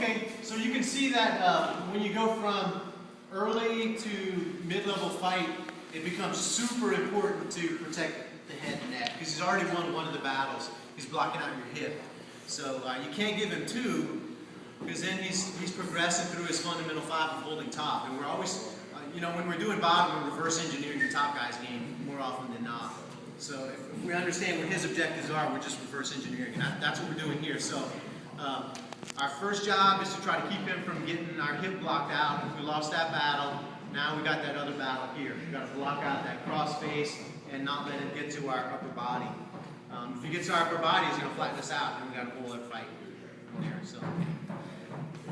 Okay, so you can see that when you go from early to mid-level fight, it becomes super important to protect the head and neck because he's already won one of the battles. He's blocking out your hip. So you can't give him two because then he's progressing through his fundamental 5 of holding top. And we're always, you know, when we're doing bottom, we're reverse engineering the top guy's game more often than not. So if we understand what his objectives are, we're just reverse engineering. And that's what we're doing here. So our first job is to try to keep him from getting our hip blocked out. If we lost that battle, now we got that other battle here. We got to block out that cross face and not let him get to our upper body. If he gets to our upper body, he's going to flatten us out, and we got a whole other fight from there. So,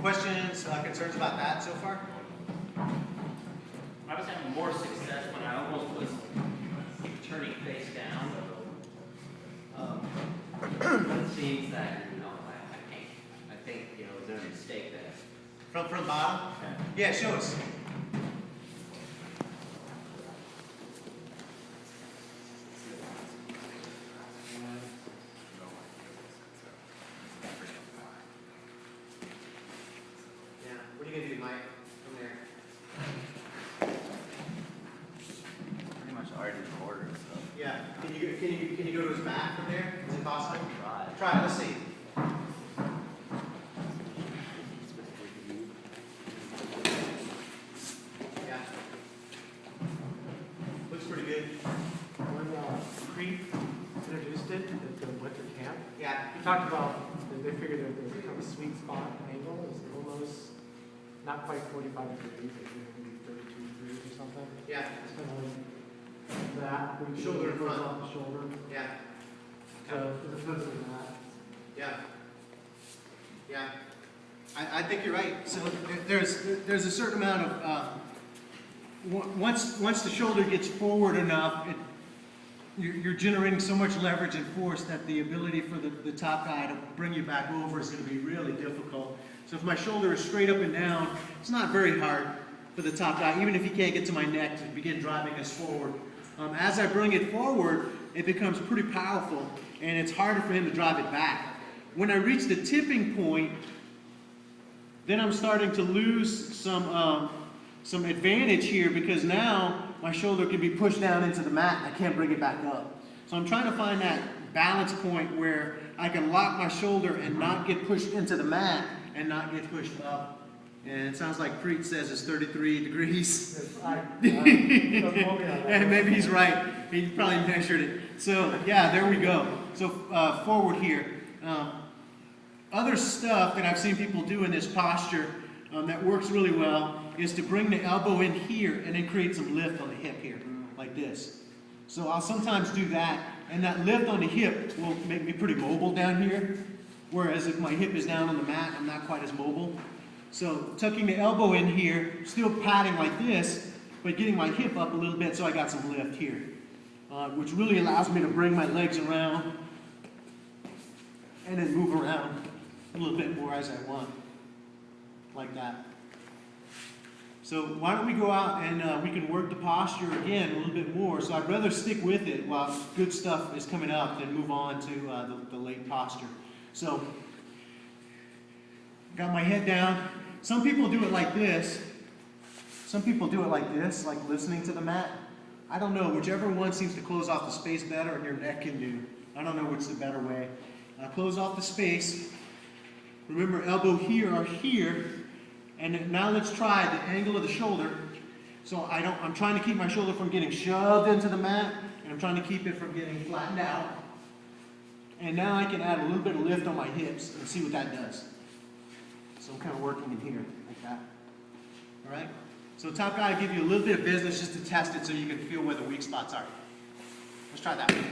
questions, concerns about that so far? I was having more success when I almost was turning face down. But it seems that, you know, I can't. I think, you know, is there a mistake there? From bottom? Yeah, show us. Yeah, what are you going to do, Mike? Come there. Pretty much already recorded, so. Yeah, can you go to his back from there? Is it possible? Try. Try it, let's see. Yeah. Looks pretty good. When Creed introduced it at the winter camp, Yeah. he talked about that they figured that there was kind of a sweet spot angle. It was almost not quite 45 degrees, maybe 32 degrees or something. Yeah. It's kind of like that. Where you Shoulder in goes front. off the shoulder. Yeah. So it's because of that. Yeah. Yeah. I think you're right. So there's a certain amount of once the shoulder gets forward enough, you're generating so much leverage and force that the ability for the top guy to bring you back over is going to be really difficult. So if my shoulder is straight up and down, it's not very hard for the top guy, even if he can't get to my neck, to begin driving us forward. As I bring it forward, it becomes pretty powerful, and it's harder for him to drive it back. When I reach the tipping point, then I'm starting to lose some advantage here because now my shoulder can be pushed down into the mat and I can't bring it back up. So I'm trying to find that balance point where I can lock my shoulder and not get pushed into the mat and not get pushed up. And it sounds like Preet says it's 33 degrees. And maybe he's right. He probably measured it. So yeah, there we go. So forward here. Other stuff that I've seen people do in this posture that works really well is to bring the elbow in here and then create some lift on the hip here, like this. So I'll sometimes do that, and that lift on the hip will make me pretty mobile down here, whereas if my hip is down on the mat, I'm not quite as mobile. So tucking the elbow in here, still padding like this, but getting my hip up a little bit so I got some lift here, which really allows me to bring my legs around and then move around a little bit more as I want, like that. So why don't we go out and we can work the posture again a little bit more. So I'd rather stick with it while good stuff is coming up than move on to the late posture. So got my head down. Some people do it like this. Some people do it like this, like listening to the mat. I don't know, whichever one seems to close off the space better and your neck can do. I don't know which is the better way. Close off the space. Remember, elbow here or here. And now let's try the angle of the shoulder. So I'm trying to keep my shoulder from getting shoved into the mat, and I'm trying to keep it from getting flattened out. And now I can add a little bit of lift on my hips and see what that does. So I'm kind of working in here, like that. All right? So top guy, I'll give you a little bit of business just to test it so you can feel where the weak spots are. Let's try that one.